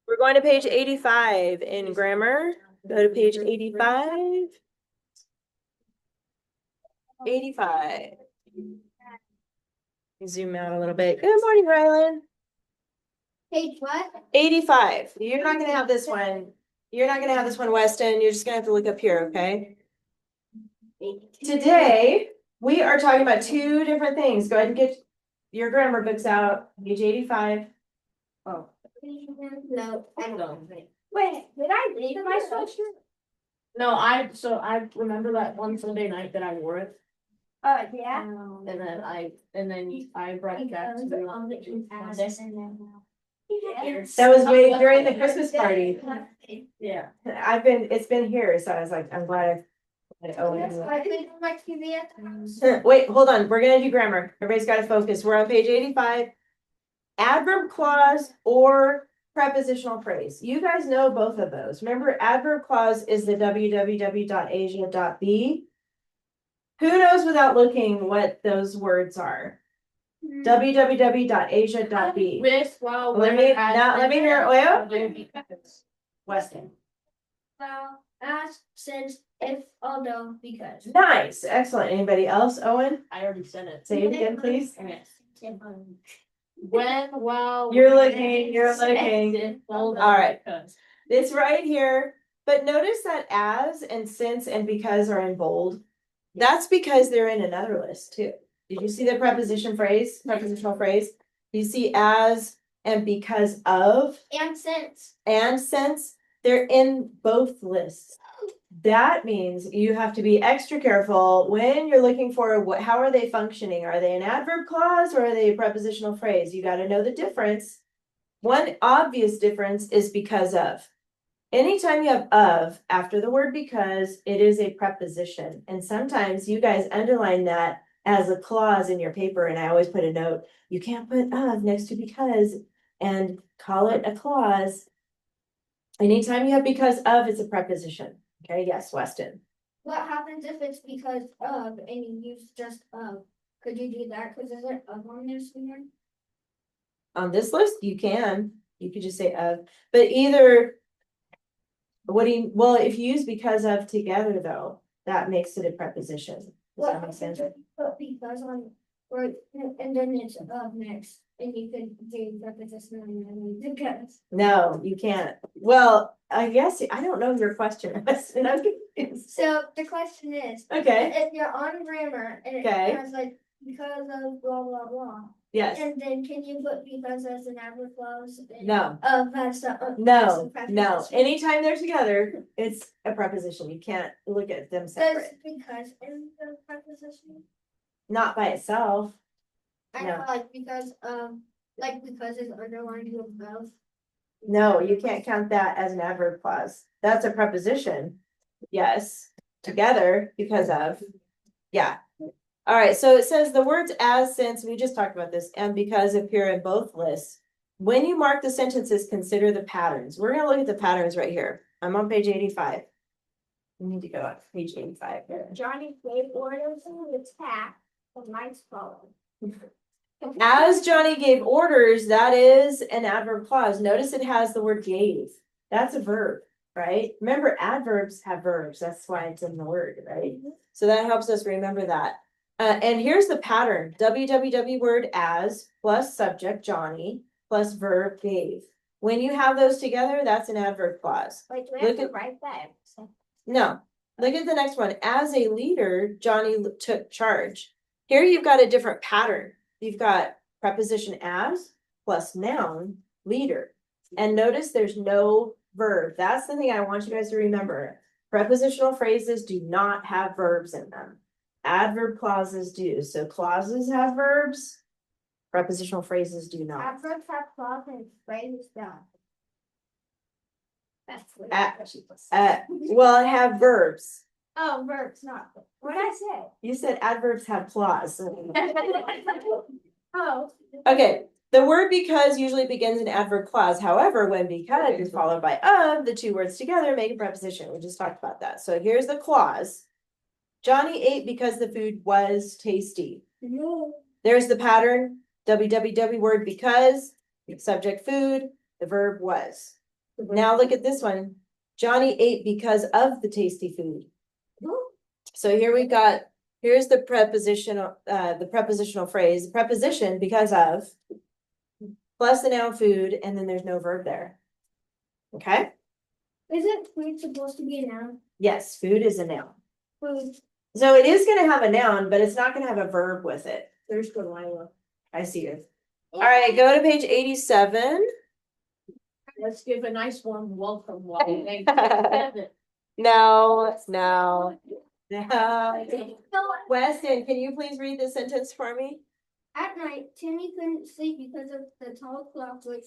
We're going to page 85 in grammar. Go to page 85. 85. Zoom out a little bit. Good morning, Rylan. Page what? 85. You're not gonna have this one. You're not gonna have this one, Weston. You're just gonna have to look up here, okay? Today, we are talking about two different things. Go ahead and get your grammar books out, page 85. Oh. No, I don't. Wait, did I leave my sweatshirt? No, I remember that one Sunday night that I wore it, Yeah. and then I brought it back to the Monday. That was way during the Christmas party. Yeah. It's been here, so I was like, I'm glad I think my TV at the house. Wait, hold on. We're gonna do grammar. Everybody's gotta focus. We're on page 85. Adverb clause or prepositional phrase. You guys know both of those. Remember, adverb clause is the www.asia.b. Who knows without looking what those words are? www.asia.b. Let me hear. Weston. Well, as, since, if, although, because. Nice, excellent. Anybody else? Owen, I already said it. say it again, please. When, well. You're looking. All right. It's right here, but notice that as and since and because are in bold. That's because they're in another list too. Did you see the prepositional phrase? You see as and because of And since. They're in both lists. That means you have to be extra careful when you're looking for how are they functioning? Are they an adverb clause or are they a prepositional phrase? You got to know the difference. One obvious difference is because of. Anytime you have of after the word because, it is a preposition. And sometimes you guys underline that as a clause in your paper. And I always put a note, you can't put of next to because and call it a clause. Anytime you have because of, it's a preposition. Okay, yes, Weston. What happens if it's because of and you use just of? Could you do that? Cause is there of on this one? On this list, you could just say of, but either. If you use because of together though, that makes it a preposition. Does that make sense? Put because on, or, and then it's of next, and you could do preposition and then because. No, you can't. Well, I guess, I don't know your question. Weston. I'm confused. So the question is, Okay, if you're on grammar and it Okay. has like because of blah blah blah, yes, and then can you put because as an adverb clause? no, Of as a no. preposition? Anytime they're together, it's a preposition. You can't look at them Does separate. because is the preposition? Not by itself. I No. know, like because is underlined with both. No, you can't count that as an adverb clause. That's a preposition. Yes, together because of. Yeah. All right, so it says the words as, since, we just talked about this, and because appear in both lists. When you mark the sentences, consider the patterns. We're gonna look at the patterns right here. I'm on page 85. We need to go up page 85 here. Johnny gave orders in the attack of Mike's phone. As Johnny gave orders, that is an adverb clause. Notice it has the word gave. That's a verb, right? Remember, adverbs have verbs. That's why it's in the word, right? So that helps us remember that. And here's the pattern. www word as plus subject Johnny plus verb gave. When you have those together, that's an adverb clause. Wait, do we Look have to at- write that? No, look at the next one. As a leader, Johnny took charge. Here you've got a different pattern. You've got preposition as plus noun leader. And notice there's no verb. That's the thing I want you guys to remember. Prepositional phrases do not have verbs in them. Adverb clauses do. So clauses have verbs. Prepositional phrases do not. Adverbs have clause and phrase done. That's what Well, have verbs. oh, verbs, not. What did I say? You said adverbs have clause. Oh. Okay, the word because usually begins an adverb clause. However, when because is followed by of, the two words together make a preposition. We just talked about that. So here's the clause. Johnny ate because the food was tasty. No. There's the pattern. www word because, subject food, the verb was. Now look at this one. Johnny ate because of the tasty food. So here we got, here's the prepositional phrase, preposition because of, plus the noun food, and then there's no verb there. Okay? Isn't food supposed to be a noun? Yes, food is a noun. Food. So it is gonna have a noun, but it's not gonna have a verb with it. There's Delilah. I see you. All right, go to page 87. Let's give a nice warm welcome while we make No, no. Weston, can you please read the sentence for me? At night, Timmy couldn't sleep because of the tall clock, which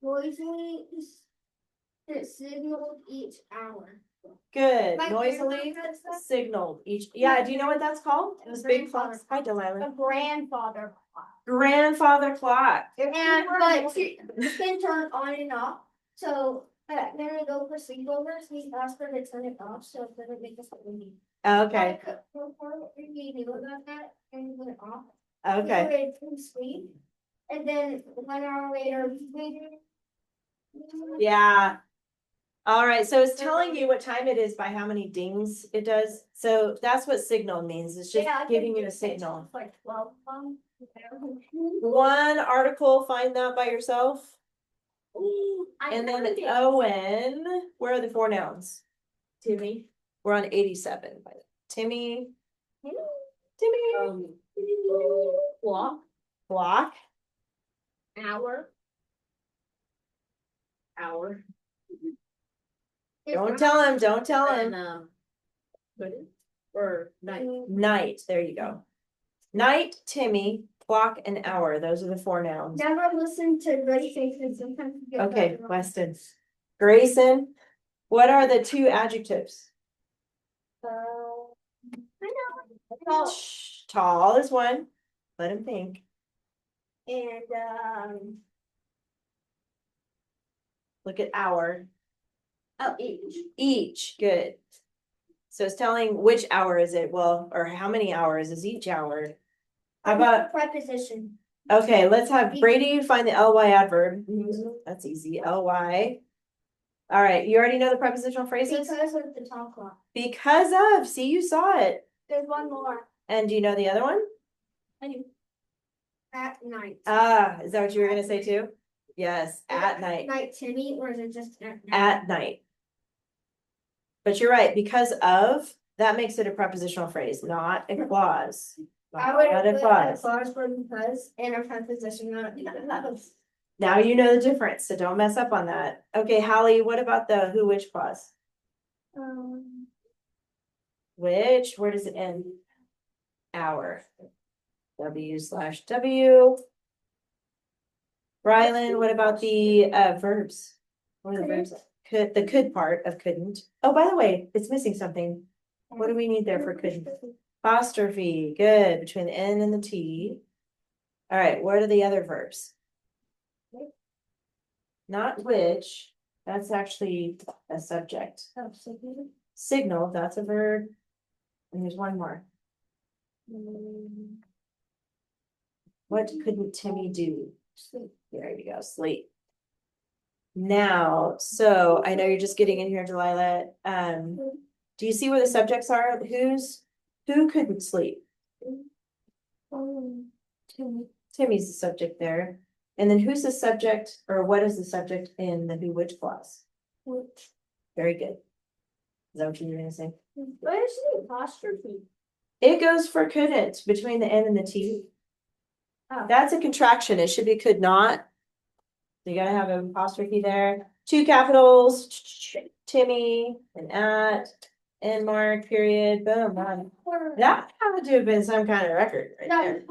noisily it signaled each hour. Good, My noisily grandmother said- signaled each, yeah, do you know what that's called? Those big clocks. Hi, A Delilah. grandfather clock. Grandfather clock. And but you can turn on and off. So then we go for sleepovers, we ask her to turn it off so it doesn't make us sleepy. Okay, Before we knew about that and we went off. okay. We would sleep. And then 1 hour later, Yeah. All right, so it's telling you what time it is by how many dings it does. So that's what signal means. It's just Yeah, I giving think you a it's signal. Like 12 months. One article, find that by yourself. And then Owen, where are the four nouns? Timmy. We're on 87. Timmy. Timmy. Clock. Block. Hour. Hour. Don't tell him, don't tell And him. or night. Night, there you go. Night, Timmy, clock, and hour. Those are the four nouns. Never listen to Ready Faces. Sometimes you get Okay, that wrong. Weston. Grayson, what are the two adjectives? I know. Shh, tall is one. Let him think. And Look at hour. oh, each. Each, good. So it's telling which hour is it? Well, or how many hours is each hour? How about, Preposition. okay, let's have Brady find the ly adverb. That's easy, ly. All right, you already know the prepositional phrases? Because of the tall clock. Because of, see, you saw it. There's one more. And do you know the other one? I do. At night. Ah, is that what you were gonna say too? Yes, at Is it night, Night, Timmy, or is it just at night? at night. But you're right, because of, that makes it a prepositional phrase, not a clause. I would Not put a a clause. clause for because and a preposition, not because. Now you know the difference, so don't mess up on that. Okay, Hallie, what about the who, which clause? Which, where does it end? Hour. W/W. Rylan, what about the verbs? What are the verbs? Could, the could part of couldn't. Oh, by the way, it's missing something. What do we need there for couldn't? Apostrophe, good, between the N and the T. All right, what are the other verbs? Not which, that's actually a subject. Signal, that's a verb. And there's one more. What couldn't Timmy do? There you go, sleep. Now, so I know you're just getting in here, Delilah. Do you see where the subjects are? Who couldn't sleep? Timmy's the subject there. And then who's the subject, or what is the subject in the who, which clause? Very good. Is that what you were gonna say? What is the apostrophe? It goes for couldn't, between the N and the T. Oh. That's a contraction, it should be could not. So you gotta have an apostrophe there, two capitals, Timmy, and at, and mark, period, boom, done. That had to have been some kind of record right there.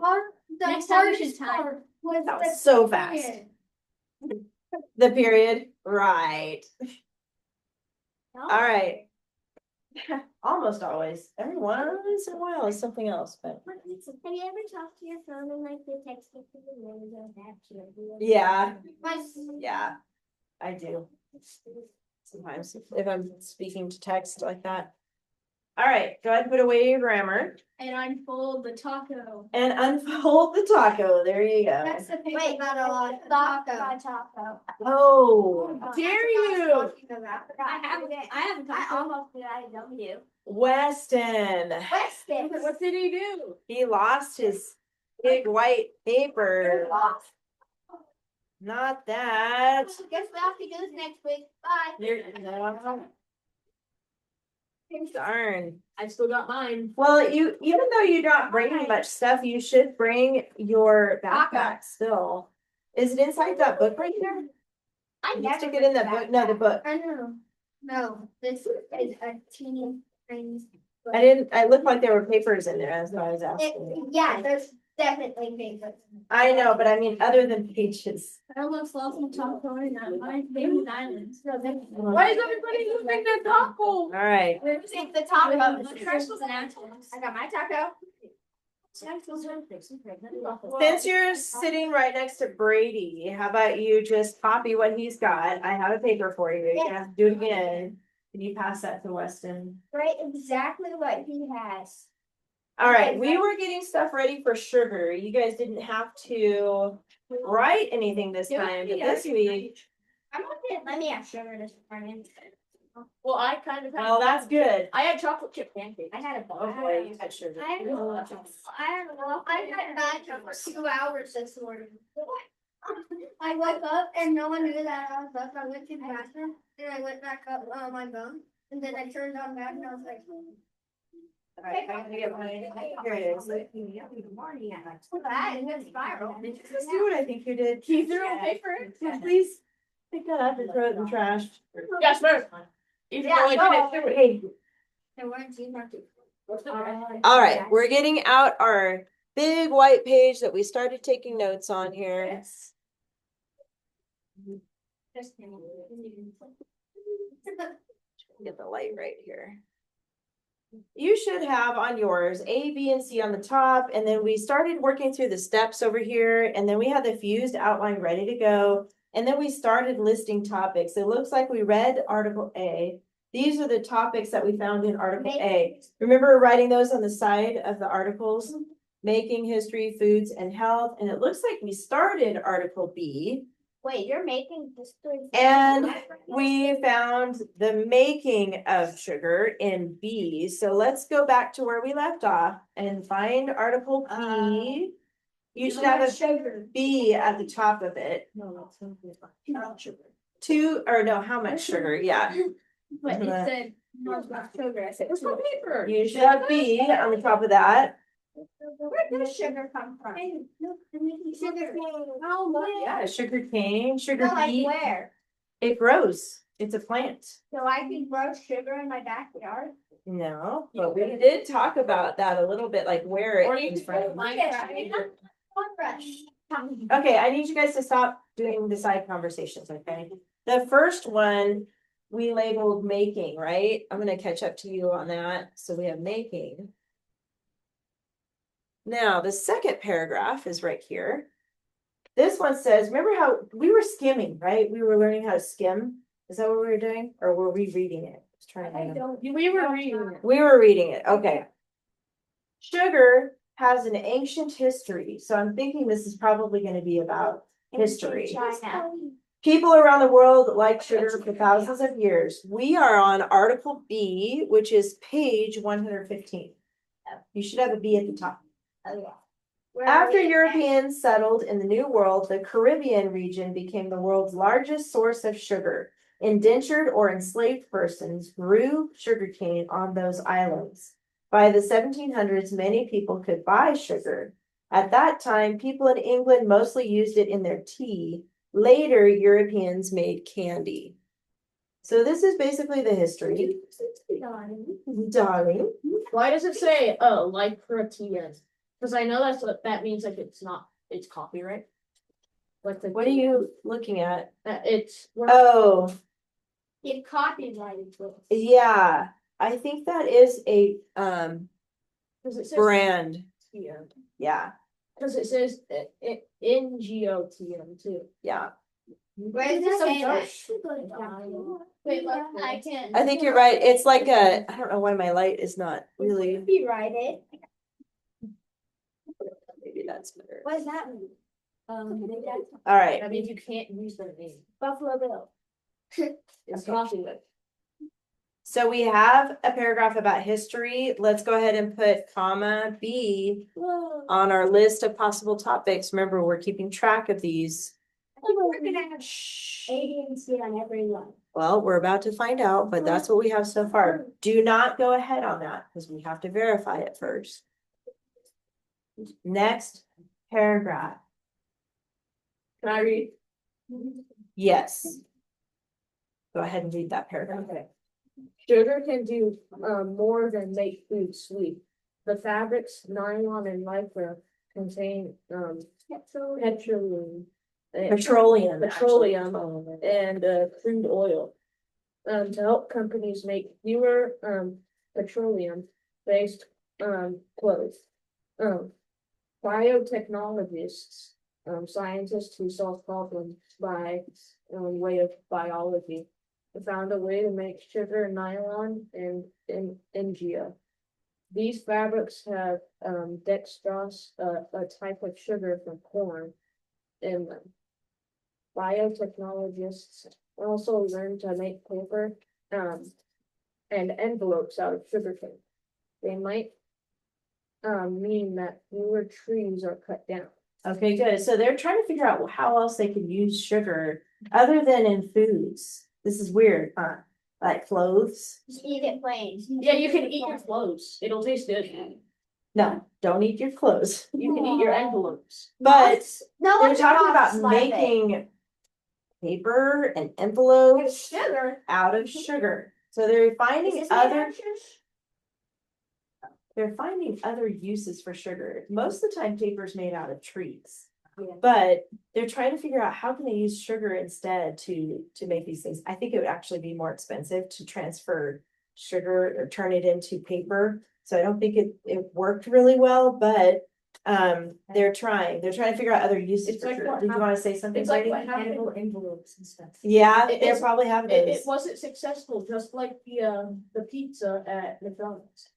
Next time we should time. That was so fast. The period, right. All right. Almost always, every once in a while is something else, but. Have you ever talked to your phone and like the text it to the window Yeah, My yeah, I do. Sometimes if I'm speaking to text like that. All right, go ahead and put away your grammar And unfold the taco. and unfold the taco. There you go. That's the paper. Wait, not a lot. Taco. Oh, Dare you? I almost did IW. Weston. Weston. What did he do? He lost his big white paper. Not that. Guess we'll have to do this next week. Bye. Darn. I still got mine. Well, even though you're not bringing much stuff, you should bring your backpack still. Is it inside that book right there? You stick it in the book. No, the book. I know. No, this is a teeny tiny. I didn't. I looked like there were papers in there. That's why I was asking you. Yeah, there's definitely papers. I know, but I mean, other than pages. I almost lost my taco and my favorite island. Why is everybody using their taco? All right. Take the taco. The trash was an asshole. I got my taco. Since you're sitting right next to Brady, how about you just copy what he's got? I have a paper for you. You have to do it again. Can you pass that to Weston? Right, exactly what he has. All right, we were getting stuff ready for sugar. You guys didn't have to write anything this time, but this week. I'm not gonna let me have sugar this morning. Well, I kind of. Well, that's good. I had chocolate chip pancakes. I had a Oh boy, you had sugar. I had that for 2 hours this morning. I woke up and no one knew that I was up. I went to the bathroom and I went back up on my phone and then I turned on back and I was like, All right, I'm gonna get mine. Here it is. that is spiral. Did you just do what I think you did? Can you throw a paper? Yeah, please pick that up and throw it in the trash. Yes, sir. Even though I didn't. Hey, And why did you have to? all right, we're getting out our big white page that we started taking notes on here. Get the light right here. You should have on yours A, B, and C on the top, and then we started working through the steps over here, and then we had the fused outline ready to go, and then we started listing topics. It looks like we read Article A. These are the topics that we found in Article A. Remember writing those on the side of the articles? Making, history, foods, and health, and it looks like we started Article B. Wait, you're making history. And we found the making of sugar in B. So let's go back to where we left off and find Article B. You should have a sugar. B at the top of it. No, that's sugar. How much sugar? Yeah. But it said not about sugar. I said Where's my paper? You should have B on the top of that. where does sugar come from? Sugar cane. Oh, Yeah, sugar cane, sugar No, like beet. where? It grows. It's a plant. So I can grow sugar in my backyard? No, but we did talk about that a little bit, like where Or it you comes can from. put mine. One brush. Okay, I need you guys to stop doing the side conversations, okay? The first one, we labeled making, right? I'm gonna catch up to you on that. So we have making. Now, the second paragraph is right here. This one says, remember how we were skimming, right? We were learning how to skim. Is that what we were doing? Or were we reading it? I was trying to remember. We were reading it. We were reading it, okay. Sugar has an ancient history, so I'm thinking this is probably gonna be about history. China. People around the world like sugar for thousands of years. We are on Article B, which is page 115. You should have a B at the top. After Europeans settled in the New World, the Caribbean region became the world's largest source of sugar. Indentured or enslaved persons grew sugarcane on those islands. By the 1700s, many people could buy sugar. At that time, people in England mostly used it in their tea. Later, Europeans made candy. So this is basically the history. Darling. Why does it say, like for a TN? Because I know that's what that means, like it's copyright. Like the. What are you looking at? It's. Oh, It copyrighted books. yeah. I think that is a Because it says brand. TN. Yeah, Because it says NGOTN too. yeah. Where's It's so the dark. Wait, look, I can't. I think you're right. It's like I don't know why my light is not really, Copyright it. maybe that's better. What does that mean? All right. That means you can't use their name. Buffalo Bill. It's Okay. copyright. So we have a paragraph about history. Let's go ahead and put comma B on our list of possible topics. Remember, we're keeping track of these. We're gonna have A, and C on every one. Well, we're about to find out, but that's what we have so far. Do not go ahead on that because we have to verify it first. Next paragraph. Can I read? Yes. Go ahead and read that paragraph. Okay. Sugar can do more than make food sweet. The fabrics, nylon and lycra, contain petroleum. Petroleum. Petroleum and crude oil. To help companies make fewer petroleum-based clothes. Biotechnologists, scientists who solve problems by way of biology, found a way to make sugar, nylon, and India. These fabrics have dextrose, a type of sugar from corn, in them. Biotechnologists also learned to make paper and envelopes out of sugarcane. They might mean that fewer trees are cut down. Okay, good. So they're trying to figure out how else they can use sugar other than in foods. This is weird, huh? Like clothes? Just eat it plain. Yeah, you can eat your clothes. It'll taste good. No, don't eat your clothes. You can eat your envelopes. But No they're one's talking about cross like it. making paper and envelopes Sugar. out of sugar. So they're finding they're finding other uses for sugar. Most of the time paper's made out of trees. Yeah. But they're trying to figure out how can they use sugar instead to make these things. I think it would actually be more expensive to transfer sugar or turn it into paper. So I don't think it worked really well, but they're trying to figure out other uses It's for like sugar. what Did you want to say something? It's like Brady? what happened. Edible envelopes and stuff. Yeah, It- they're it's- probably having It those. wasn't successful, just like the pizza at McDonald's.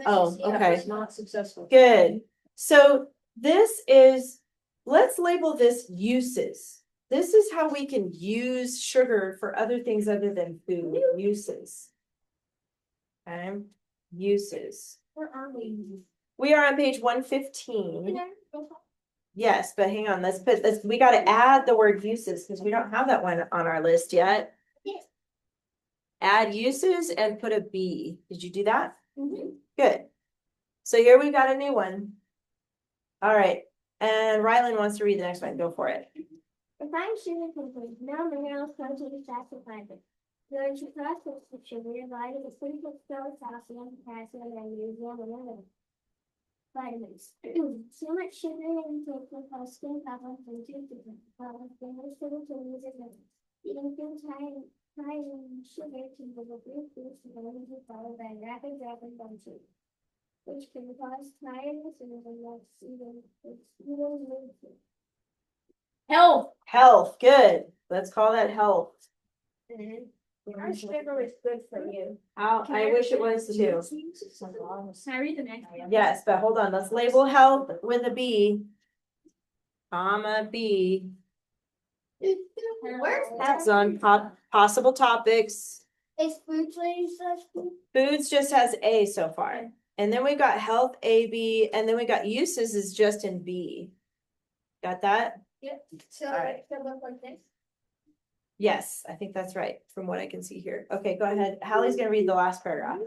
Oh, That okay. was not successful. Good. So this is, let's label this uses. This is how we can use sugar for other things other than food uses. Okay, uses. Where are we? We are on page 115. Yes, but hang on, let's put this, we gotta add the word uses because we don't have that one on our list yet. Yes. Add uses and put a B. Did you do that? Mhm. Good. So here we've got a new one. All right, and Rylan wants to read the next one. Go for it. Refined sugar contains no minerals, proteins, fats, and fiber. Going to process the sugar, divided into simple cells, calcium, potassium, magnesium, and other vitamins. Too much sugar intake can cause skin problems and tooth problems. Sugar to lose its limits. Eating foods high in sugar can develop brief boosts and then followed by rapid drop in blood sugar, which can cause tiredness and even Health, good. Let's call that health. Our sugar is good for you. I wish it was too. Can I read the next one? Yes, but hold on, let's label health with a B. Comma B. Where's That's on possible topics. Is food trading such? Foods just has A so far. And then we got health A, B, and then we got uses is just in B. Got that? Yep. So All right. it could look like this. Yes, I think that's right from what I can see here. Okay, go ahead. Hallie's gonna read the last paragraph.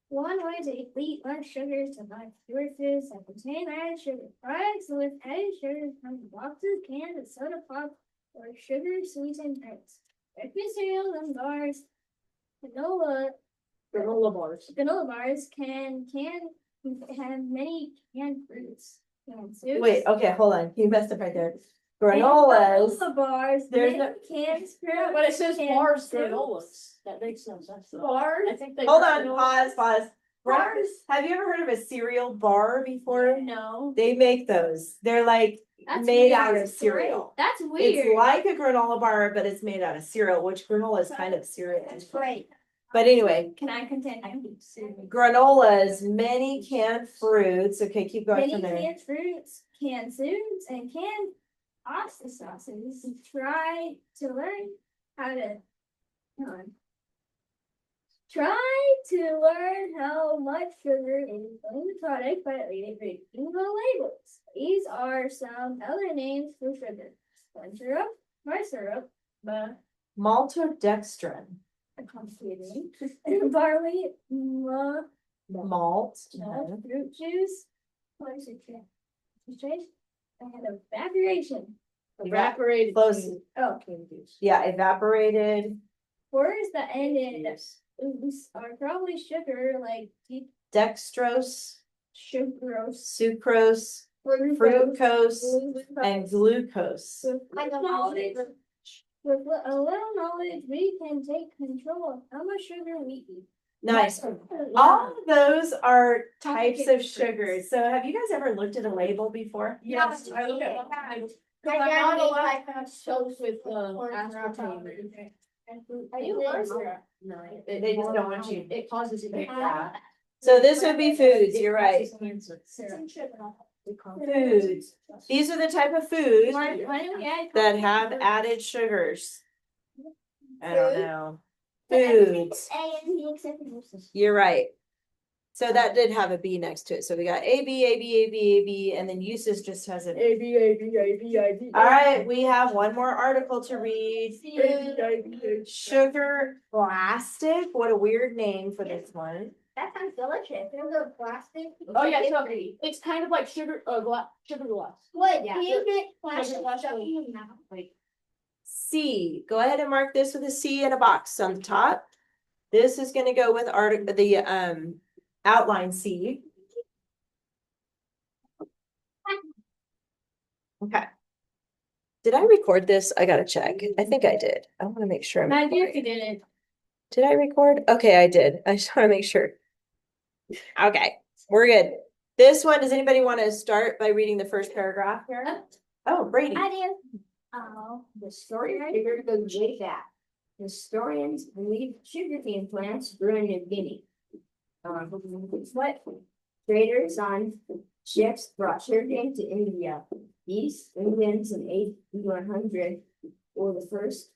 One way to eat less sugar is to buy fewer foods that contain added sugar. Products with added sugar come in boxes, cans, and soda pop, or sugar sweetened drinks. Breakfast cereals and bars, Granola bars. granola bars can have many canned fruits. Canned soups. Wait, okay, hold on. You messed up right there. Granolas. Granola bars. There's many canned fruit. But it says canned bars soups. granolas. That makes no sense. though. Bars. I think they. Hold on, pause. Bars. Have you ever heard of a cereal bar before? No. They make those. They're like That's made weird. out of cereal. That's It's weird. like a granola bar, but it's made out of cereal, which granola is kind of cereal. That's great. But anyway, Can I continue? granolas, many canned fruits. Okay, keep going Many from there. canned fruits, canned soups, and canned pasta sauces. Try to learn how to. Hang on. Try to learn how much sugar is in the product by reading the labels. These are some other names for sugar: corn syrup, rice syrup, Maltodextrin, complicated, barley, malt, fruit juice, what is it? And evaporation. Evaporated. Close. cane- Oh, cane juice. Yeah, evaporated, words that end in "-" are probably sugar, like deep dextrose, sucrose, sucrose, fructose, and glucose. With a little knowledge, we can take control of how much sugar we eat. Nice. Yeah. All of those are types of Complicated sugars. So have you guys ever looked at a label before? Yes, I look at. I'm not allowed to have soaps with aspartame. Are you allergic? No, They just don't want you. It causes it. Yeah. So this would be foods, you're right. Foods. These are the type of foods Why don't we add that have added sugars. I don't know. Foods, A and B except for you're right. So that did have a B next to it. So we got A, B, A, B, A, B, A, B, and then uses just has an. A B A B A B A B. All right, we have one more article to read. Sugar plastic, what a weird name for this one. That sounds delicious. There's a plastic. Oh yeah, so it's kind of like sugar sugar glass. Wait, Yeah. can you get plastic Sugar glass, stuff in your mouth? Like C, go ahead and mark this with a C in a box on the top. This is gonna go with the outline C. Okay. Did I record this? I gotta check. I think I did. I wanna make sure. I'm Maybe if recording. you didn't. Did I record? Okay, I did. I just wanna make sure. Okay, we're good. This one, does anybody want to start by reading the first paragraph here? Oh, Brady. I do. Oh. the story of sugar goes way back. Historians believe sugarcane plants grew in New Guinea. What traders on ships brought sugarcane to India. These Indians in 8100 were the first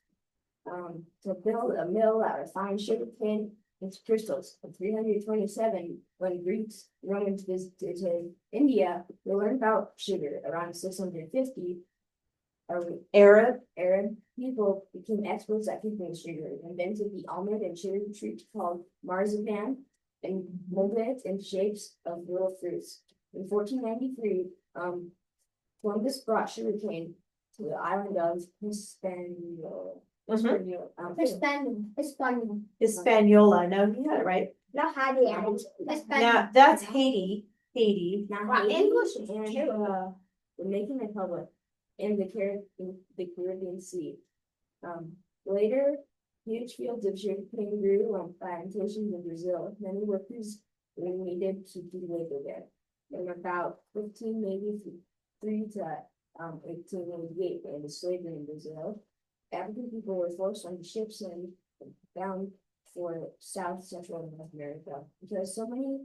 to build a mill that refined sugarcane into crystals. In 327, when Greeks, Romans visited India, they learned about sugar. Around 650, Arab. Arab people became experts at cooking sugar, invented the almond and sugar treat called marzipan, and molded it in shapes of little fruits. In 1493, Columbus brought sugarcane to the island of Hispaniola. Hispaniola. No, you got it right. Not Haiti. Now that's Haiti. Haiti. Now, English is and terrible. the Dominican Republic and the Caribbean Sea. Later, huge fields of sugarcane grew on plantations in Brazil. Many workers were needed to do labor there. In about 1583 to 1888, and the slavery in Brazil, African people were forced onto ships and bound for South Central North America. Because so many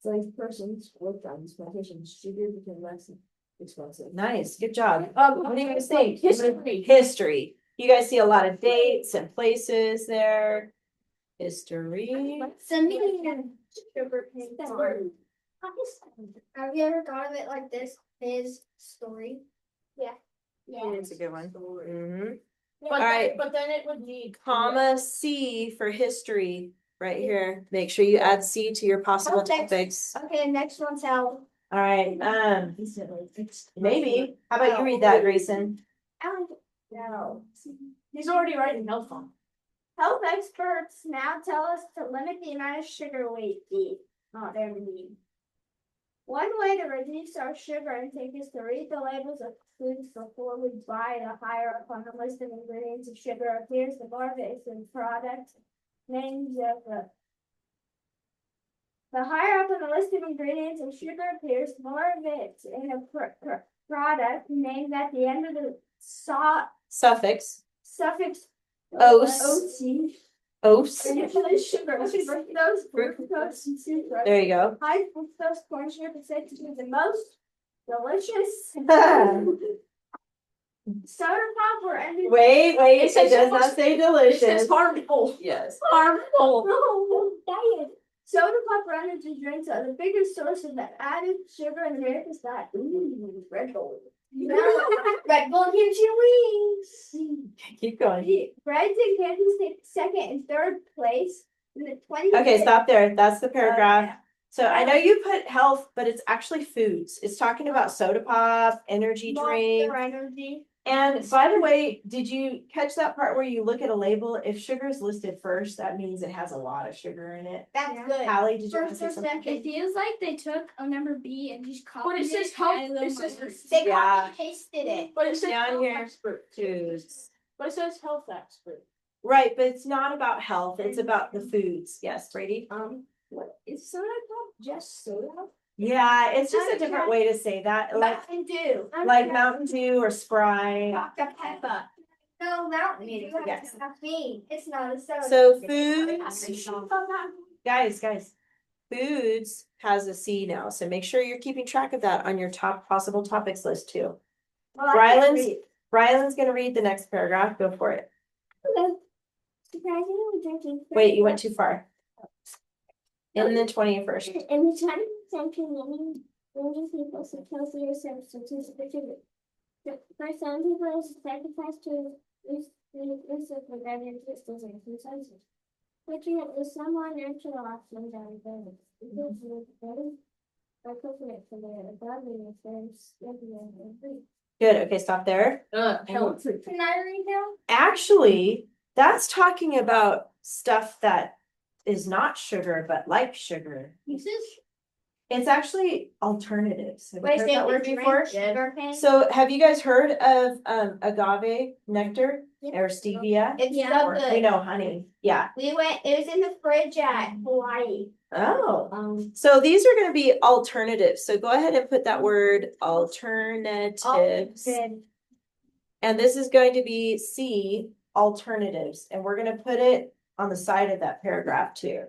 enslaved persons worked on these plantations, sugar became less expensive. Nice, good job. What do you guys think? History. History. You guys see a lot of dates and places there. History. Have you ever thought of it like this? His story. Yeah. It's a good one. Mhm. But All right. but then it would need Comma C for history right here. Make sure you add C to your possible Okay. topics. Okay, next one's how. All right, maybe. How about you read that, Grayson? I don't know. He's already writing health on. Health experts now tell us to limit the amount of sugar we eat. Not every need. One way to reduce our sugar intake is to read the labels of foods before we buy. The higher up on the list of ingredients of sugar appears, the more base and product names of the higher up on the list of ingredients of sugar appears, the more of it in a product named at the end of the Suffix. suffix Os. Os. Os. Sugar, fructose, glucose, and sucrose. There you go. High fructose corn syrup is said to be the most delicious soda pop or energy. Wait, it says does not say delicious. harmful. Yes. Harmful. No, diet. Soda pop or energy drinks are the biggest source of the added sugar in America's diet. Ooh, Red Bull. Red Bull gives you wings. Keep going. Breads and candies take second and third place in the 20. Okay, stop there. That's the paragraph. So I know you put health, but it's actually foods. It's talking about soda pop, energy drink. Monster Energy. And by the way, did you catch that part where you look at a label? If sugar is listed first, that means it has a lot of sugar in it. That's Yeah. good. Hallie, did you want to First say or something? second. It feels like they took a number B and just copied But it says health. It says They Yeah. copy pasted it. But it says Down health here. expert. Foods. But it says health expert. Right, but it's not about health. It's about the foods. Yes, Brady? What is soda pop just soda? Yeah, it's just a different way to say that. Mountain Dew. Like Mountain Dew or Sprite. Dr. Pepper. No, Mountain Dew has Yes. caffeine. It's not a soda. So foods, guys, foods has a C now. So make sure you're keeping track of that on your top possible topics list too. Well, I can't Ryland's, read. Ryland's gonna read the next paragraph. Go for it. Surprisingly, drinking. Wait, you went too far. In the 21st. In the 20th century, many people took healthier substances for sugar. For some people, it's a sacrifice to reduce the beverage systems and consumption. Fortunately, some more natural options are available. Because of the or coconut for their godliness and stimulus and free. Good. Okay, stop there. Health. Can I read now? Actually, that's talking about stuff that is not sugar, but like sugar. This is. It's actually alternatives. Have you heard that word before? Sugar cane? So have you guys heard of agave nectar or stevia? It's Yeah. so Or, good. we know honey. Yeah. We went, it was in the fridge at Hawaii. Oh. So these are going to be alternatives. So go ahead and put that word alternatives. And this is going to be C, alternatives. And we're going to put it on the side of that paragraph too.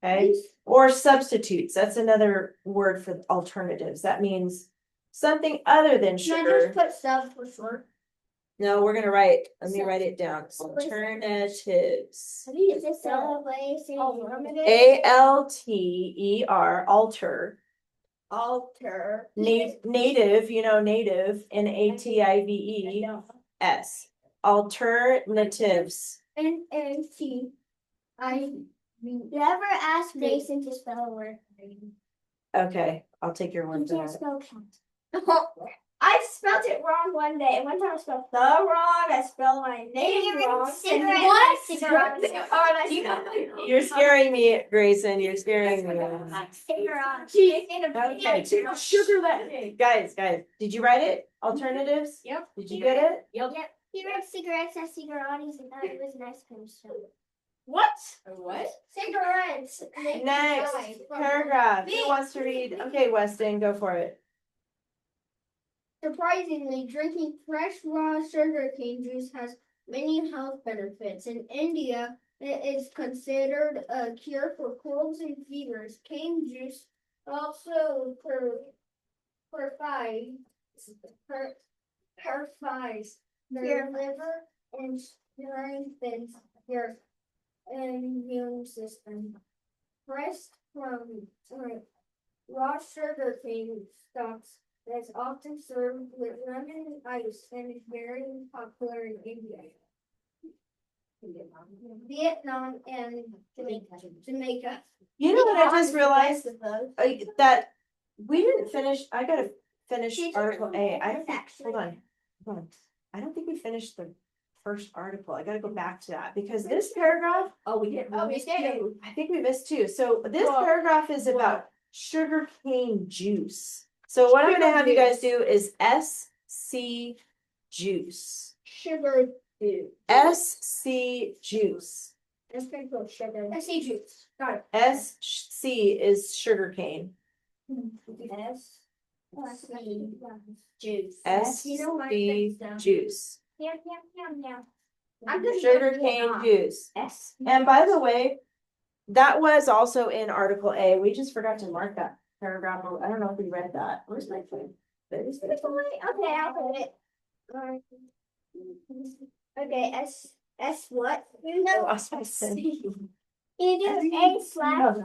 Okay. Or substitutes. That's another word for alternatives. That means something other than Can I sugar. just put sub for short? No, we're gonna write, let me write it down. Alternatives. Is this ALTER, alter. alter? Native, you know, native, NATIVES. Alternatives. NNT. I never asked Mason to spell a word. Okay, I'll take your You word for can't that. spell count. I spelled it wrong one day. And one time I spelled the wrong. I spelled my name wrong. What? You're scaring me, Grayson. You're scaring me. Okay. Sugar that. Guys, did you write it? Alternatives? Yep. Did you get it? Yep. He read cigarettes as cigarettis and thought it was an ice cream shop. What? What? Cigarettes. Next paragraph. Who wants to read? Okay, Weston, go for it. Surprisingly, drinking fresh raw sugarcane juice has many health benefits. In India, it is considered a cure for colds and fevers. Cane juice also purifies the liver and strengthens your immune system. Pressed from raw sugarcane stalks is often served with lemon and ice and is very popular in India, Vietnam, and Jamaica. You know what I just realized? Of those. That we didn't finish, I gotta finish Did you? article A. I don't think, Actually. hold on. I don't think we finished the first article. I gotta go back to that because this paragraph, Oh, we did. Oh, we did. I think we missed two. So this Well, paragraph is about sugar cane juice. So what I'm gonna have you guys do is SC juice. Sugar juice. SC juice. That's pretty cool. Sugar. SC juice. Got SC is sugar cane. it. S. Juice. SC juice. I'm good. Sugar cane juice. And by the way, that was also in Article A. We just forgot to mark that paragraph. I don't know if we read that. Where's my phone? Okay, I'll put it. Okay, S what? You know, I was supposed to say. you do A slash.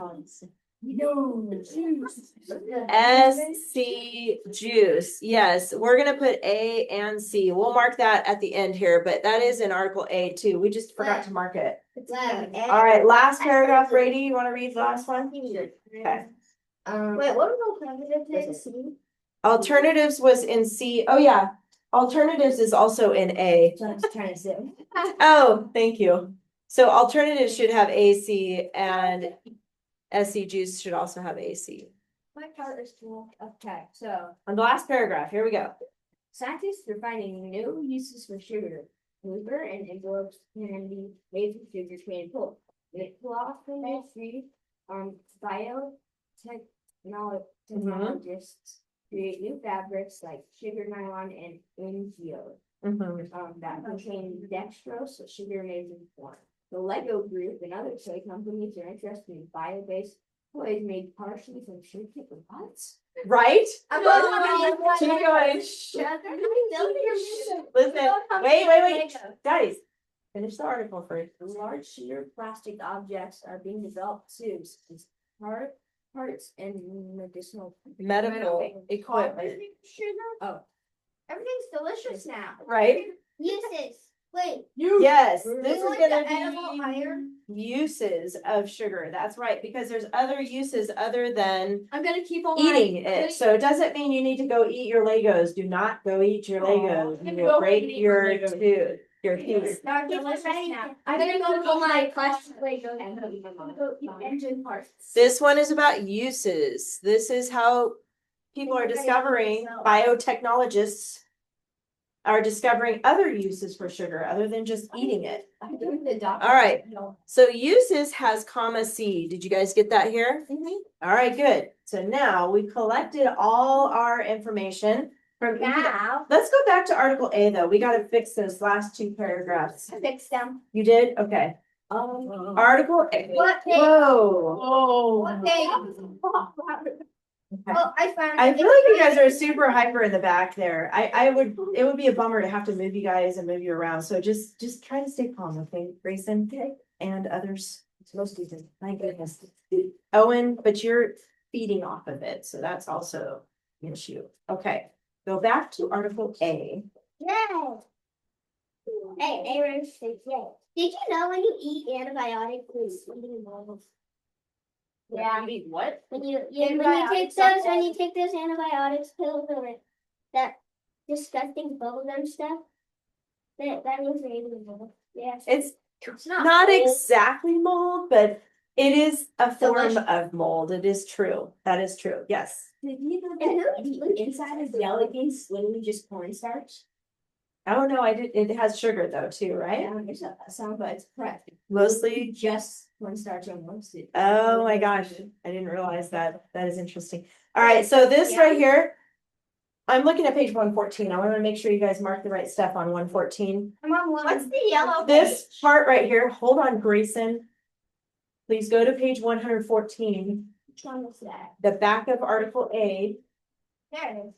SC juice. Yes, we're gonna put A and C. We'll mark that at the end here, but that is in Article A too. We just forgot to mark it. All right, last paragraph, Brady. You want to read the last one? Okay. Wait, what was alternatives in C? Alternatives was in C. Oh yeah, alternatives is also in A. So I was trying to say. Oh, thank you. So alternatives should have AC and SC juice should also have AC. My part is cool. Okay, so On the last paragraph, here we go. scientists are finding new uses for sugar. Liver and envelopes can be made from sugar cane pulp. It will often be free. Biotechnologists create new fabrics like sugar nylon and NGO. That contain dextrose, sugar made in corn. The Lego Group and other toy companies are interested in bio-based toys made partially from sugar cane. What? Right? I'm Keep going. Listen, wait. Guys, finish the article first. Large sheer plastic objects are being developed too, such as parts and medicinal Medical equipment. Sugar? Oh. Everything's delicious now. Right? Uses. Wait. Yes, this is like gonna the edible be iron? uses of sugar. That's right, because there's other uses other than I'm gonna keep on eating it. So it doesn't mean you need to go eat your Legos. Do not go eat your Legos. You will break your tooth. Your teeth. I'm gonna go to my plastic Legos and go eat engine parts. This one is about uses. This is how people are discovering, biotechnologists are discovering other uses for sugar other than just eating it. All right. So uses has comma C. Did you guys get that here? All right, good. So now we collected all our information from Now. Let's go back to Article A though. We got to fix those last two paragraphs. I fixed them. You did? Okay. Article A. What page? Whoa. What page? Okay. Oh, I found I it. feel like you guys are super hyper in the back there. It would be a bummer to have to move you guys and move you around. So just try to stay calm, okay, Grayson? Okay. And others. It's most decent. My goodness. Owen, but you're feeding off of it, so that's also an issue. Okay, go back to Article A. Yay! Hey, Aaron, yay. Did you know when you eat antibiotics, it's eating mold? Yeah. You eat what? When you take those antibiotics pills or that disgusting bubblegum stuff, that means you're eating mold. Yeah. It's not not mold. exactly mold, but it is a form Delicious. of mold. It is true. That is true. Yes. Did you know that the inside of jelly beans literally just cornstarch? Oh no, I did. It has sugar though too, right? Yeah, there's some, but it's correct. Mostly. Just cornstarch and roasted. Oh my gosh, I didn't realize that. That is interesting. All right, so this Yeah. right here, I'm looking at page 114. I want to make sure you guys mark the right stuff on 114. What's the yellow? This part right here, hold on, Grayson. Please go to page 114, Which one was that? the back of Article A. There it is.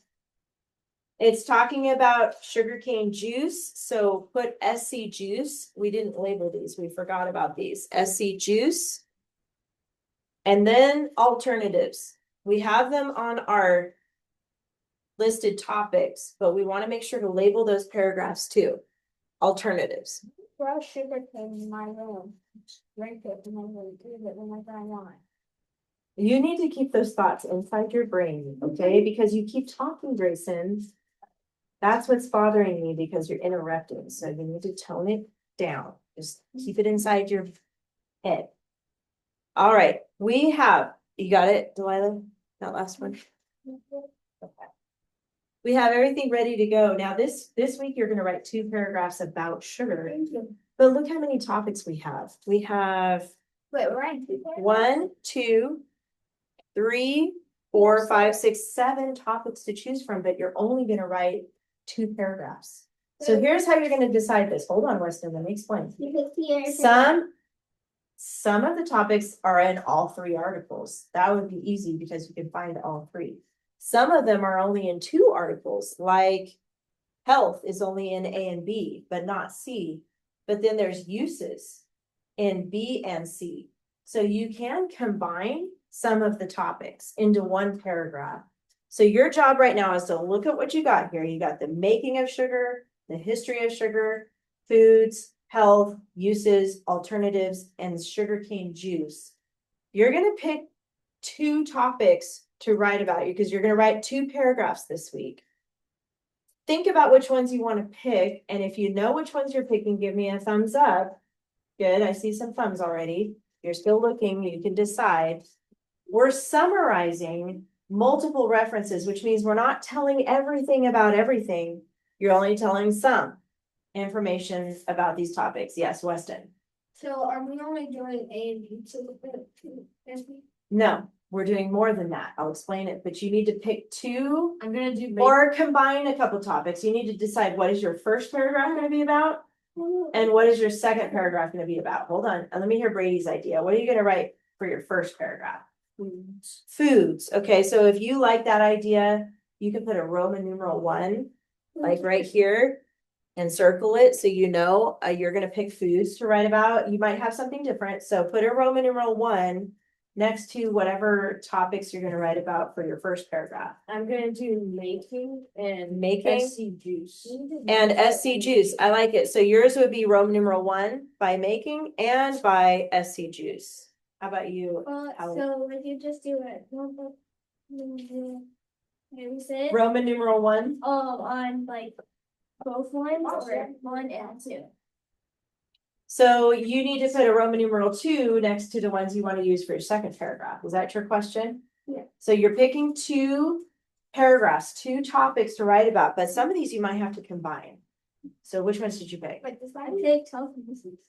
It's talking about sugarcane juice, so put SC juice. We didn't label these, we forgot about these. SC juice. And then alternatives. We have them on our listed topics, but we want to make sure to label those paragraphs too. Alternatives. Grow sugar cane in my room. Drink it and then leave it whenever I want. You need to keep those thoughts inside your brain, okay? Because you keep talking, Grayson. That's what's bothering me because you're interrupting. So you need to tone it down. Just keep it inside your head. All right, we have, you got it, Delilah? That last one? Okay. We have everything ready to go. Now this week, you're gonna write 2 paragraphs about sugar. But look how many topics we have. We have Wait, we're right. 1, 2, 3, 4, 5, 6, 7 topics to choose from, but you're only gonna write 2 paragraphs. So here's how you're gonna decide this. Hold on, Weston, let me explain. Because here. Some of the topics are in all 3 articles. That would be easy because you can find all 3. Some of them are only in 2 articles, like health is only in A and B, but not C. But then there's uses in B and C. So you can combine some of the topics into one paragraph. So your job right now is to look at what you got here. You got the making of sugar, the history of sugar, foods, health, uses, alternatives, and sugarcane juice. You're gonna pick 2 topics to write about you because you're gonna write 2 paragraphs this week. Think about which ones you want to pick, and if you know which ones you're picking, give me a thumbs up. Good, I see some thumbs already. You're still looking, you can decide. We're summarizing multiple references, which means we're not telling everything about everything. You're only telling some information about these topics. Yes, Weston? So are we only doing A and B to No, we're doing more than that. I'll explain it, but you need to pick 2 I'm gonna do or combine a couple topics. You need to decide what is your first paragraph gonna be about and what is your second paragraph gonna be about. Hold on, let me hear Brady's idea. What are you gonna write for your first paragraph? foods. Foods. Okay, so if you like that idea, you can put a Roman numeral 1, like right here, and circle it so you know you're gonna pick foods to write about. You might have something different, so put a Roman numeral 1 next to whatever topics you're gonna write about for your first paragraph. I'm gonna do making and Making SC juice. and SC juice. I like it. So yours would be Roman numeral 1 by making and by SC juice. How about you? So would you just do it? You said Roman numeral 1? on like both ones or 1 and 2? So you need to put a Roman numeral 2 next to the ones you want to use for your second paragraph. Is that your question? Yeah. So you're picking 2 paragraphs, 2 topics to write about, but some of these you might have to combine. So which ones did you pick? Like this one? I picked health and uses.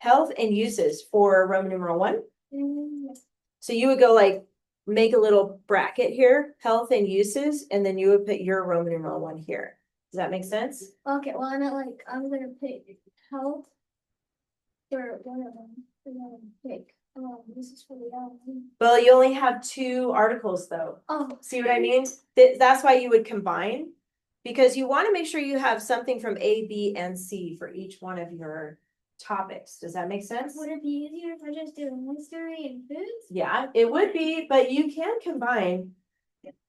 Health and uses for Roman numeral 1. Mm, So you would go like, make a little bracket here, health and uses, and then you would put your Roman numeral 1 here. Does that make sense? Okay, well, I'm gonna pick health for one of them. And then pick, this is for the other one. Well, you only have 2 articles though. Oh, See what I mean? That's why you would combine. Because you want to make sure you have something from A, B, and C for each one of your topics. Does that make sense? would it be easier if I just did history and foods? Yeah, it would be, but you can combine.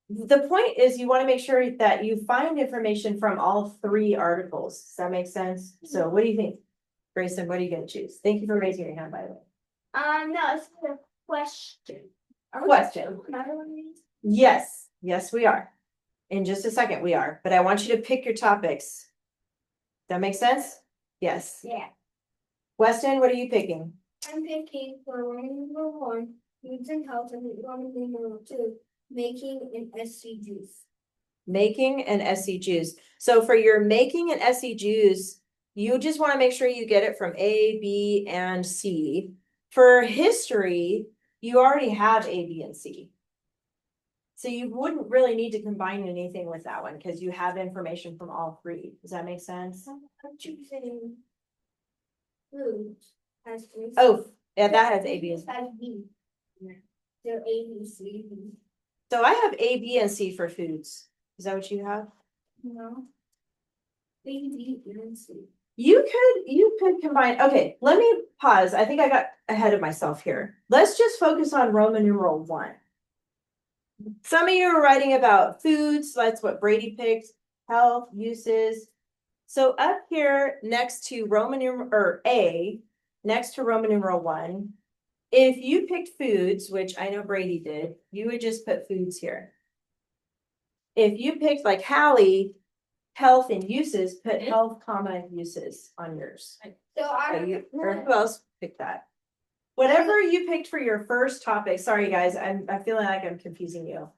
The point is you want to make sure that you find information from all 3 articles. Does that make sense? So what do you think? Grayson, what are you going to choose? Thank you for raising your hand, by the way. No, it's a question. Question. Another one of these? Yes, yes, we are. In just a second, we are, but I want you to pick your topics. That make sense? Yes. Yeah. Weston, what are you picking? I'm picking for Roman numeral 1, foods and health, and Roman numeral 2, making and SC juice. Making and SC juice. So for your making and SC juice, you just want to make sure you get it from A, B, and C. For history, you already have A, B, and C. So you wouldn't really need to combine anything with that one because you have information from all 3. Does that make sense? I'm choosing foods as three. Oh, yeah, that has A, B, and C. As B. So A, B, C, B. So I have A, B, and C for foods. Is that what you have? No. A, B, and C. You could combine, okay, let me pause. I think I got ahead of myself here. Let's just focus on Roman numeral 1. Some of you are writing about foods, that's what Brady picked, health, uses. So up here next to Roman numeral, or A, next to Roman numeral 1, if you picked foods, which I know Brady did, you would just put foods here. If you picked like Hallie, health and uses, put health, comma, uses on yours. So Or who else picked that? Whatever you picked for your first topic, sorry guys, I'm feeling like I'm confusing you.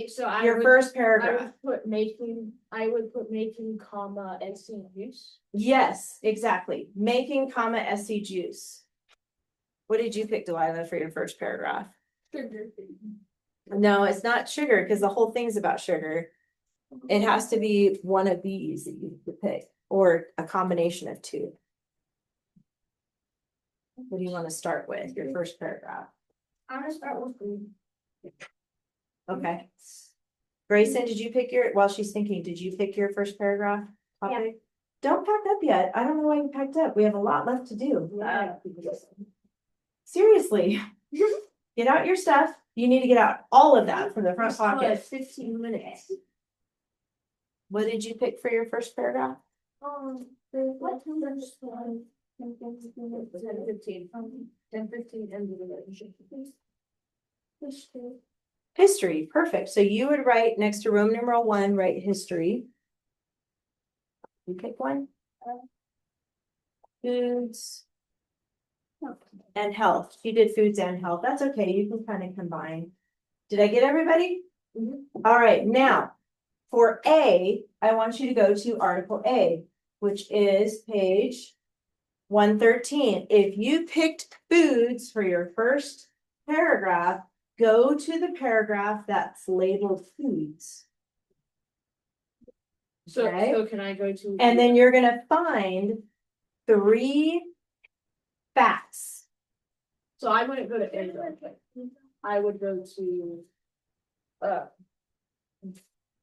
So I Your would, first I paragraph. would put making, comma, SC juice. Yes, exactly. Making, comma, SC juice. What did you pick, Delilah, for your first paragraph? sugar food. No, it's not sugar, because the whole thing's about sugar. It has to be one of these that you could pick, or a combination of two. What do you want to start with, your first paragraph? I'm gonna start with food. Okay. Grayson, did you pick your, while she's thinking, did you pick your first paragraph topic? Don't pack up yet. I don't know why you packed up. We have a lot left to do. Seriously. Get out your stuff. You need to get out all of that from the front pocket. 15 minutes. What did you pick for your first paragraph? What number is one? 10:15. 10:15 end of the relationship. History. History, perfect. So you would write next to Roman numeral 1, write history. You pick one. Foods and health. You did foods and health. That's okay. You can kind of combine. Did I get everybody? All right, now for A, I want you to go to Article A, which is page 113. If you picked foods for your first paragraph, go to the paragraph that's labeled foods. So, Okay. so can I go to? And then you're gonna find 3 facts. So I wouldn't go to A. I would go to.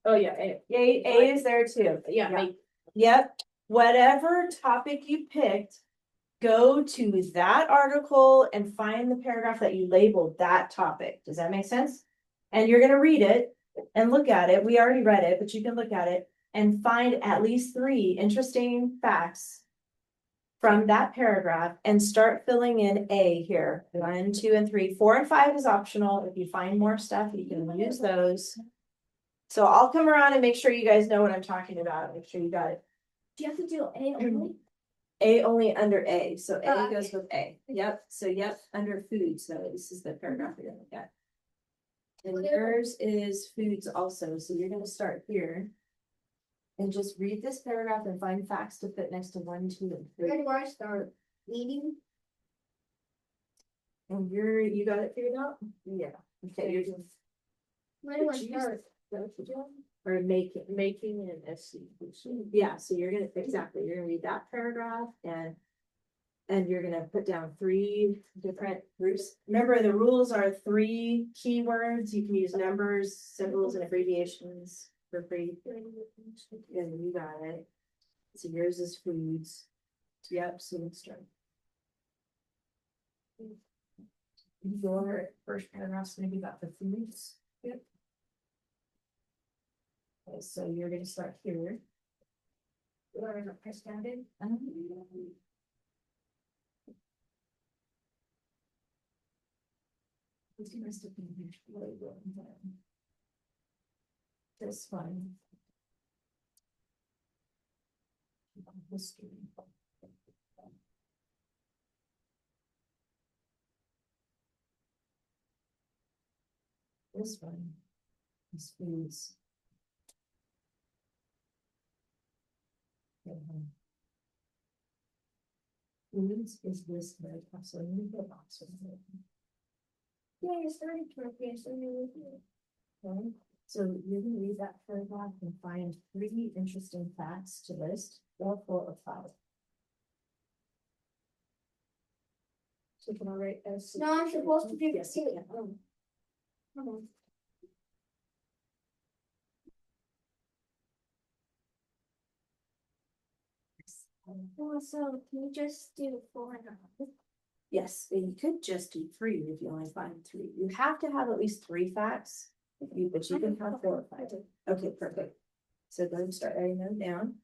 Oh yeah, A. A is there too. Yeah. Yeah. Yep, whatever topic you picked, go to that article and find the paragraph that you labeled that topic. Does that make sense? And you're gonna read it and look at it. We already read it, but you can look at it and find at least 3 interesting facts from that paragraph and start filling in A here. 1, 2, and 3. 4 and 5 is optional. If you find more stuff, you can use those. So I'll come around and make sure you guys know what I'm talking about. Make sure you got it. Do you have to do A only? A only under A, so A Oh, goes with A. Yep, so yep, under food, so this is the paragraph you're gonna look at. And yours is foods also, so you're gonna start here. And just read this paragraph and find facts to fit next to 1, 2, and 3. Where do I start? Eating? And you got it figured out? Yeah. Okay, you're just, Where do I Jeez. start? or making. Making an SC. Yeah, so you're gonna, exactly, you're gonna read that paragraph and you're gonna put down 3 different groups. Remember, the rules are 3 keywords. You can use numbers, symbols, and abbreviations for free. And you got it. So yours is foods. Yep, so let's start. Your first paragraph's gonna be about the foods. Yep. Okay, so you're gonna start here. Where I started? This one. History. This one is foods. Foods is this very top, so you put a box with it. Yeah, I started Turkey, so maybe. Okay, so you can read that paragraph and find 3 interesting facts to list, or 4 or 5. So can I write SC? No, I'm supposed to do Yes, you two. can. Oh. Come on. Oh, so can you just do 4 and a half? Yes, and you could just do 3 if you only find 3. You have to have at least 3 facts, but you can have 4 or 5. Okay, perfect. So go ahead and start writing them down.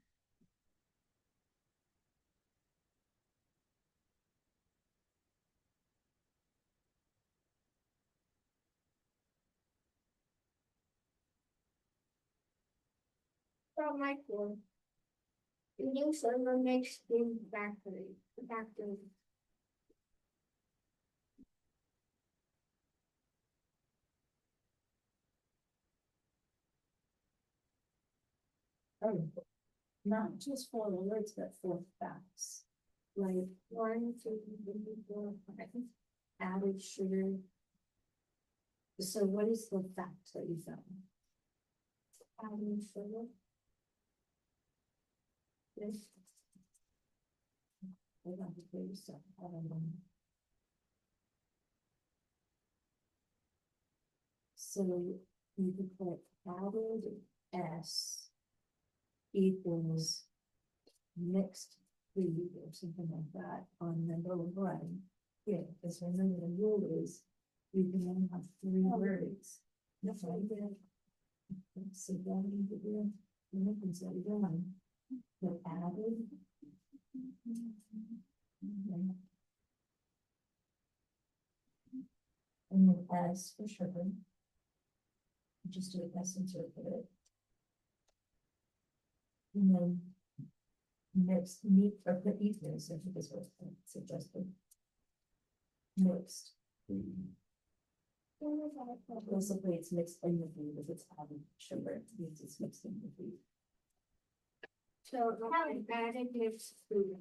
From my phone. The new server makes the factory. Oh, not just 4 words, but 4 facts. Like 1, 2, 3, 4, 5. added sugar. So what is the fact that you found? Adding sugar. This. Hold on, please. I don't know. So you could put added S equals mixed food or something like that on number one. Yeah, because remember the rule is you can only have three words. That's right there. So that means that we're looking at one. But added. Okay. And then S for sugar. Just do S and circle it. And then mixed meat or put evenings, I think is what I suggested. Mixed. Basically, it's mixed in the food if it's added sugar, it means it's mixed in the food. So added mixed food.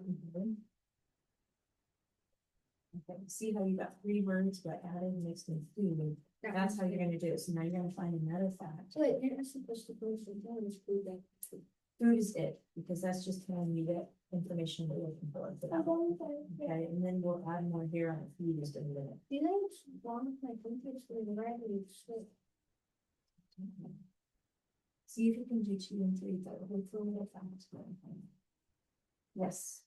Okay, see how you got three words, but added mixed in food, that's how you're gonna do it, so now you're gonna find another fact. Wait, you're not supposed to put some is food then. Food is it, because that's just telling you the information we're looking for that one. Okay, and then we'll add more here on food is in a minute. Do you know what's wrong with my computer screen? The right is shit. See if you can do 2 and 3, but hopefully we'll find it. Yes.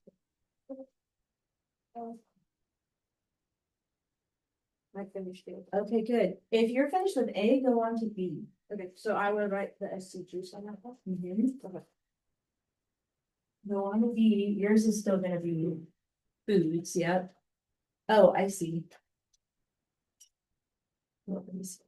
I finished it. Okay, good. If you're finished with A, go on to B. Okay, so I will write the SC juice on that one. Okay. Go on to B, yours is still gonna be foods, yep. Oh, I see. Well, let me see.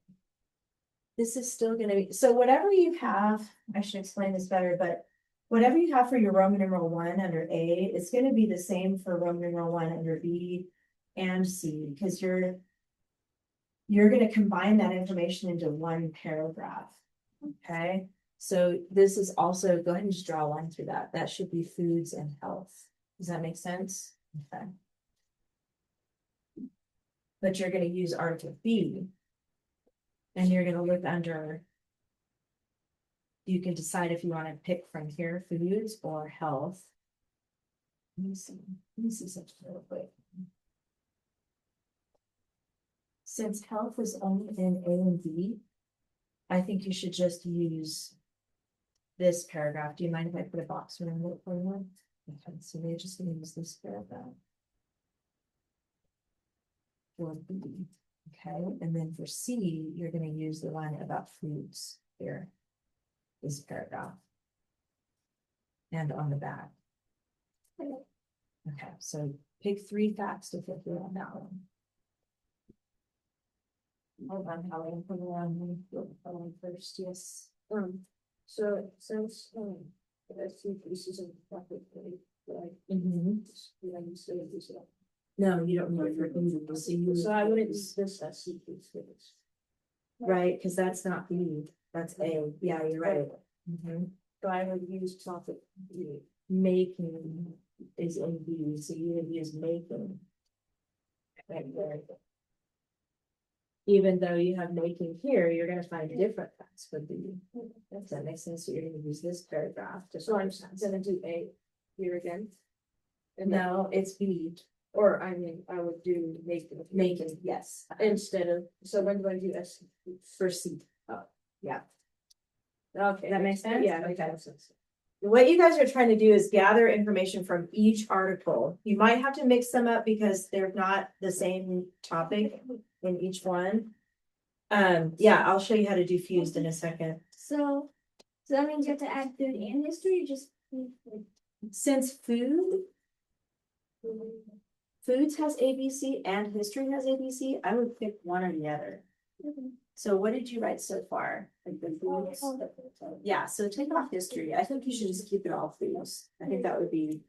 This is still gonna be, so whatever you have, I should explain this better, but whatever you have for your Roman numeral 1 under A, it's gonna be the same for Roman numeral 1 under B and C, because you're gonna combine that information into one paragraph. Okay, so this is also, go ahead and just draw a line through that. That should be foods and health. Does that make sense? Okay. But you're gonna use article B. And you're gonna look under. You can decide if you want to pick from here, foods or health. Let me see something real quick. Since health is only in A and B, I think you should just use this paragraph. Do you mind if I put a box around it for you? Okay, so we're just gonna use this paragraph. For B, okay, and then for C, you're gonna use the line about foods here. This paragraph. And on the back. Okay, so pick 3 facts to fit here on that one. Hold on, Holly, I'm putting on first, yes. So since the SC juice is in the like, No, you don't need it for food, so I wouldn't use this SC juice for this. Right, because that's not food, that's A, yeah, you're right. So I would use topic B. Making is in B, so you would use making. Right there. Even though you have making here, you're gonna find different facts for B. Does that make sense? So you're gonna use this paragraph to. So I'm just gonna do A here again. And then, No, it's B, or I mean, I would do making. making, yes, Instead of, so when do I do SC? for C. Oh, yeah. Okay. That makes sense? Yeah, Okay. makes sense. What you guys are trying to do is gather information from each article. You might have to mix them up because they're not the same topic in each one. Yeah, I'll show you how to do fused in a second. So that means you have to add food and history, or just food? Since foods has ABC and history has ABC, I would pick one or the other. So what did you write so far? Like the foods? Yeah, so take off history. I think you should just keep it all foods. I think that would be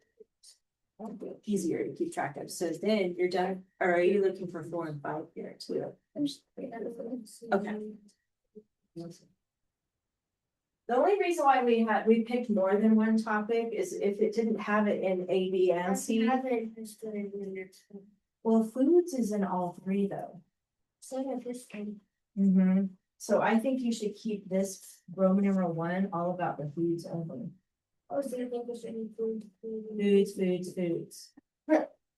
easier to keep track of. So then you're done, or are you looking for 4 and 5 here too? Okay. The only reason why we picked more than one topic is if it didn't have it in A, B, and C. Well, foods is in all 3 though. So does history. So I think you should keep this Roman numeral 1 all about the foods only. Oh, so you think we should include food? Foods.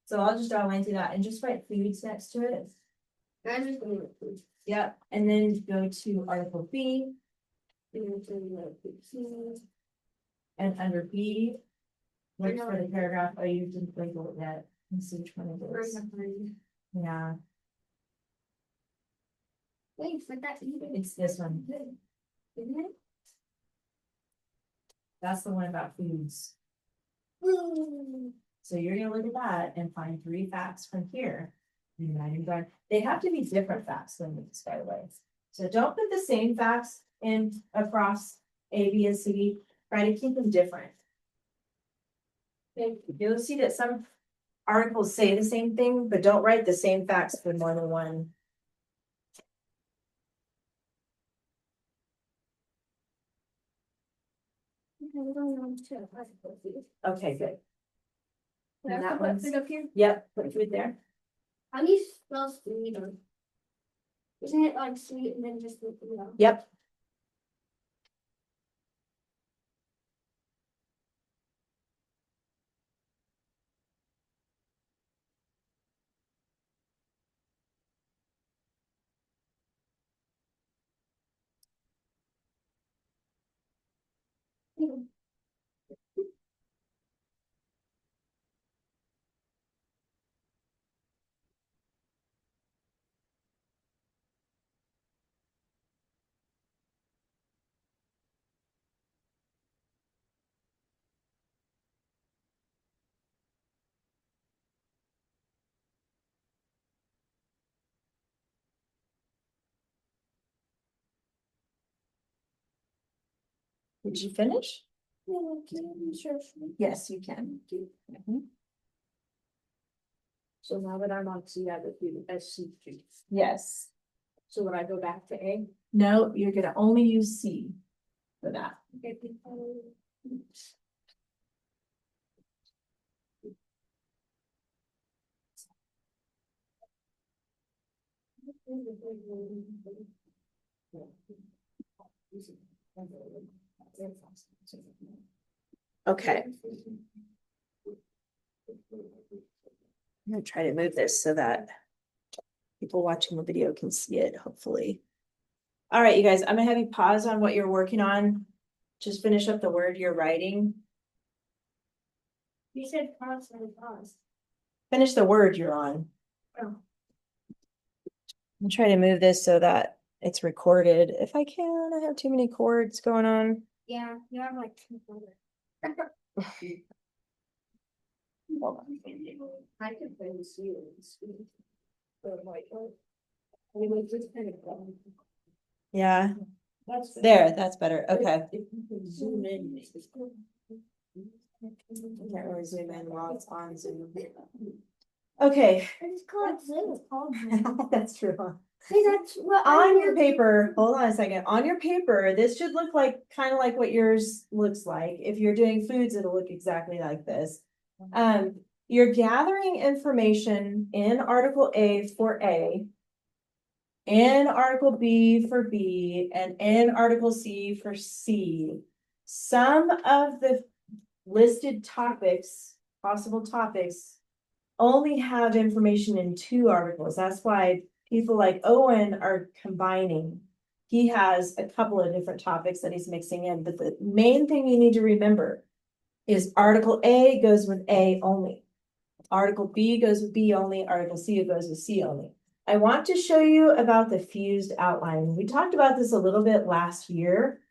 So I'll just draw a line through that and just write foods next to it. I'm just gonna look food. Yep, and then go to Article B, And then to the food. and under B. Look know for the what- paragraph, oh, you didn't label it yet, let's see which one it Where's is. the food? Yeah, Wait, but that's even. it's this one, Isn't it? that's the one about foods. Ooh. So you're gonna look at that and find 3 facts from here. And write them down. They have to be different facts than these, by the way. So don't put the same facts in across A, B, and C. Try to keep them different. And you'll see that some articles say the same thing, but don't write the same facts for more than one. I'm going on to article food. Okay, good. Do I And have that to put one's- food up here? Yep, put food there. How do you spell sweet or? Isn't it like sweet and then just with the Yep. Did you finish? Sure. Yes, you can. Mhm. So now that I'm on C, I would do SCG. Yes. So when I go back to A, No, you're gonna only use C for that. Okay, I'm gonna try to move this so that people watching the video can see it, hopefully. All right, you guys, I'm gonna have you pause on what you're working on. Just finish up the word you're writing. You said pause and pause. Finish the word you're on. Oh. I'm trying to move this so that it's recorded. If I can, I have too many cords going on. Yeah, you have like 2 photos. Hold on. I can barely see it in speed. But like, anyway, just kind of. Yeah, That's. there, that's better. Okay. If you can zoom in. I can't really zoom in while it's on Zoom. Okay. It's called Zoom. That's true. See, that's what. On your paper, hold on a second, on your paper, this should look like, kind of like what yours looks like. If you're doing foods, it'll look exactly like this. You're gathering information in Article A for A, in Article B for B, and in Article C for C. Some of the listed topics, possible topics, only have information in 2 articles. That's why people like Owen are combining. He has a couple of different topics that he's mixing in, but the main thing you need to remember is Article A goes with A only. Article B goes with B only, Article C goes with C only. I want to show you about the fused outline. We talked about this a little bit last year,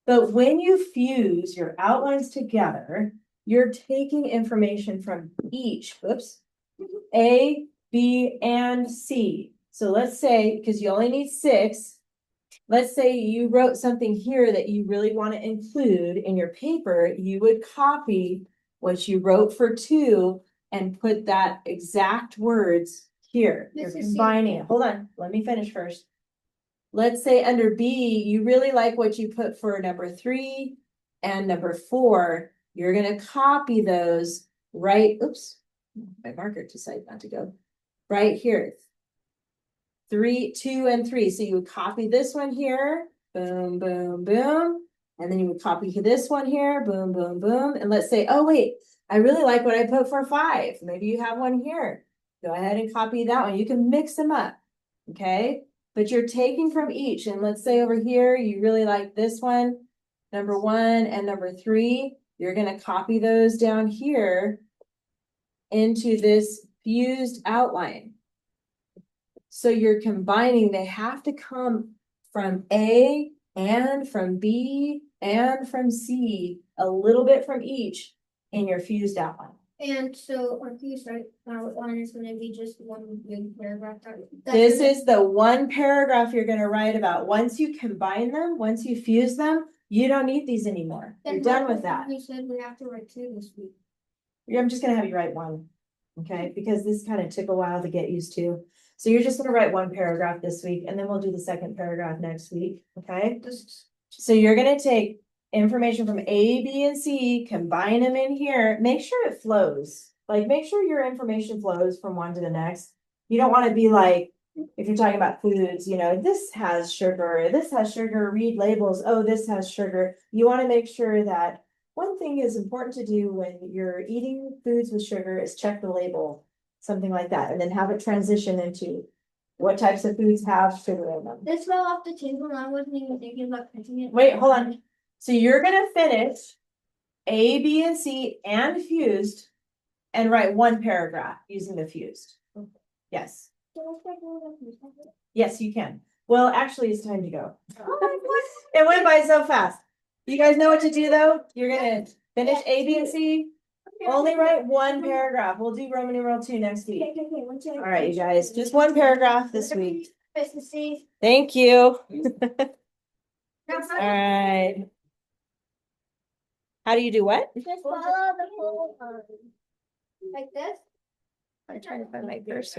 but when you fuse your outlines together, you're taking information from each, A, B, and C. So let's say, because you only need 6, let's say you wrote something here that you really want to include in your paper, you would copy what you wrote for 2 and put that exact words here. You're This is C. combining it. Hold on, let me finish first. Let's say under B, you really like what you put for number 3 and number 4. You're gonna copy those right, oops, my marker decided not to go, right here. 3, 2, and 3. So you would copy this one here, boom, boom, boom. And then you would copy this one here, boom, boom, boom. And let's say, oh wait, I really like what I put for 5. Maybe you have one here. Go ahead and copy that one. You can mix them up, okay? But you're taking from each. And let's say over here, you really like this one, number 1 and number 3. You're gonna copy those down here into this fused outline. So you're combining, they have to come from A and from B and from C, a little bit from each in your fused outline. And so our fused outline is gonna be just one big paragraph. This is the one paragraph you're gonna write about. Once you combine them, once you fuse them, you don't need these anymore. You're done with that. We said we have to write 2 this week. I'm just gonna have you write 1, okay? Because this kind of took a while to get used to. So you're just gonna write 1 paragraph this week, and then we'll do the second paragraph next week, okay? So you're gonna take information from A, B, and C, combine them in here, make sure it flows. Like, make sure your information flows from one to the next. You don't wanna be like, if you're talking about foods, you know, this has sugar, read labels, oh, this has sugar. You wanna make sure that one thing is important to do when you're eating foods with sugar is check the label, something like that, and then have it transition into what types of foods have sugar in them. This fell off the table and I wasn't even thinking about printing it. Wait, hold on. So you're gonna finish A, B, and C and fused and write 1 paragraph using the fused. Yes, yes, you can. Well, actually, it's time to go. It went by so fast. You guys know what to do though? You're gonna finish A, B, and C. Only write 1 paragraph. We'll do Roman numeral 2 next week. All right, you guys, just 1 paragraph this week. Thank you. All right. How do you do what? Just follow the whole, like this. I'm trying to find my cursor.